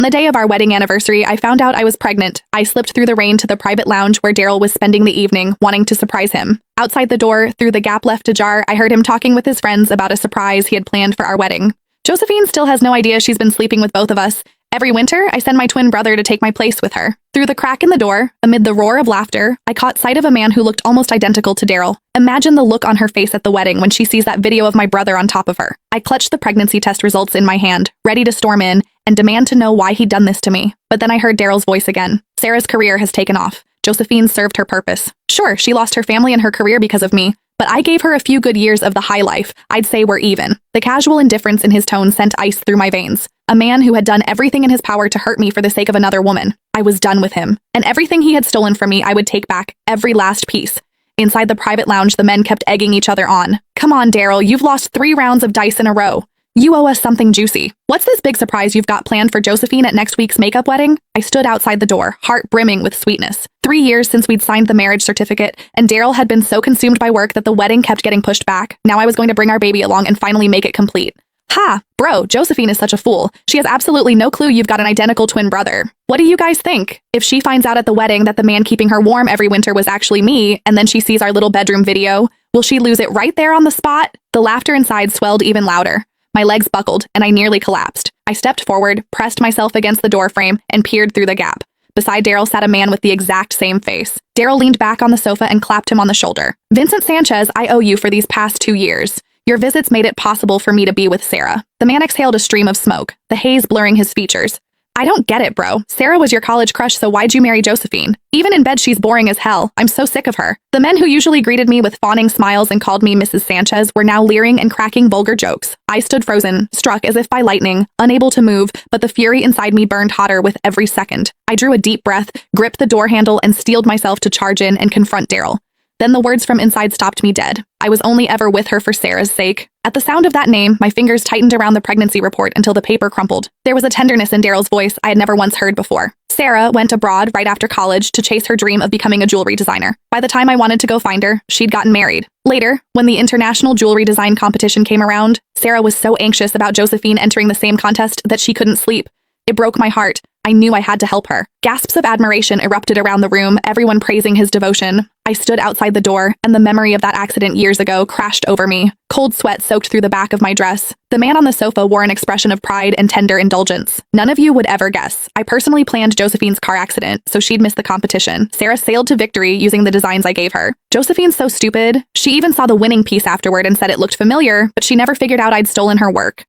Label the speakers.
Speaker 1: On the day of our wedding anniversary, I found out I was pregnant. I slipped through the rain to the private lounge where Daryl was spending the evening, wanting to surprise him. Outside the door, through the gap left ajar, I heard him talking with his friends about a surprise he had planned for our wedding. Josephine still has no idea she's been sleeping with both of us. Every winter, I send my twin brother to take my place with her. Through the crack in the door, amid the roar of laughter, I caught sight of a man who looked almost identical to Daryl. Imagine the look on her face at the wedding when she sees that video of my brother on top of her. I clutched the pregnancy test results in my hand, ready to storm in and demand to know why he'd done this to me. But then I heard Daryl's voice again. Sarah's career has taken off. Josephine served her purpose. Sure, she lost her family and her career because of me, but I gave her a few good years of the high life. I'd say we're even. The casual indifference in his tone sent ice through my veins. A man who had done everything in his power to hurt me for the sake of another woman. I was done with him. And everything he had stolen from me, I would take back, every last piece. Inside the private lounge, the men kept egging each other on. Come on, Daryl, you've lost 3 rounds of dice in a row. You owe us something juicy. What's this big surprise you've got planned for Josephine at next week's makeup wedding? I stood outside the door, heart brimming with sweetness. 3 years since we'd signed the marriage certificate, and Daryl had been so consumed by work that the wedding kept getting pushed back. Now I was going to bring our baby along and finally make it complete. Ha! Bro, Josephine is such a fool. She has absolutely no clue you've got an identical twin brother. What do you guys think? If she finds out at the wedding that the man keeping her warm every winter was actually me, and then she sees our little bedroom video, will she lose it right there on the spot? The laughter inside swelled even louder. My legs buckled, and I nearly collapsed. I stepped forward, pressed myself against the doorframe, and peered through the gap. Beside Daryl sat a man with the exact same face. Daryl leaned back on the sofa and clapped him on the shoulder. Vincent Sanchez, I owe you for these past 2 years. Your visits made it possible for me to be with Sarah. The man exhaled a stream of smoke, the haze blurring his features. I don't get it, bro. Sarah was your college crush, so why'd you marry Josephine? Even in bed, she's boring as hell. I'm so sick of her. The men who usually greeted me with fawning smiles and called me Mrs. Sanchez were now leering and cracking vulgar jokes. I stood frozen, struck as if by lightning, unable to move, but the fury inside me burned hotter with every second. I drew a deep breath, gripped the door handle, and steeled myself to charge in and confront Daryl. Then the words from inside stopped me dead. I was only ever with her for Sarah's sake. At the sound of that name, my fingers tightened around the pregnancy report until the paper crumpled. There was a tenderness in Daryl's voice I had never once heard before. Sarah went abroad right after college to chase her dream of becoming a jewelry designer. By the time I wanted to go find her, she'd gotten married. Later, when the international jewelry design competition came around, Sarah was so anxious about Josephine entering the same contest that she couldn't sleep. It broke my heart. I knew I had to help her. Gasps of admiration erupted around the room, everyone praising his devotion. I stood outside the door, and the memory of that accident years ago crashed over me. Cold sweat soaked through the back of my dress. The man on the sofa wore an expression of pride and tender indulgence. None of you would ever guess. I personally planned Josephine's car accident, so she'd miss the competition. Sarah sailed to victory using the designs I gave her. Josephine's so stupid. She even saw the winning piece afterward and said it looked familiar, but she never figured out I'd stolen her work.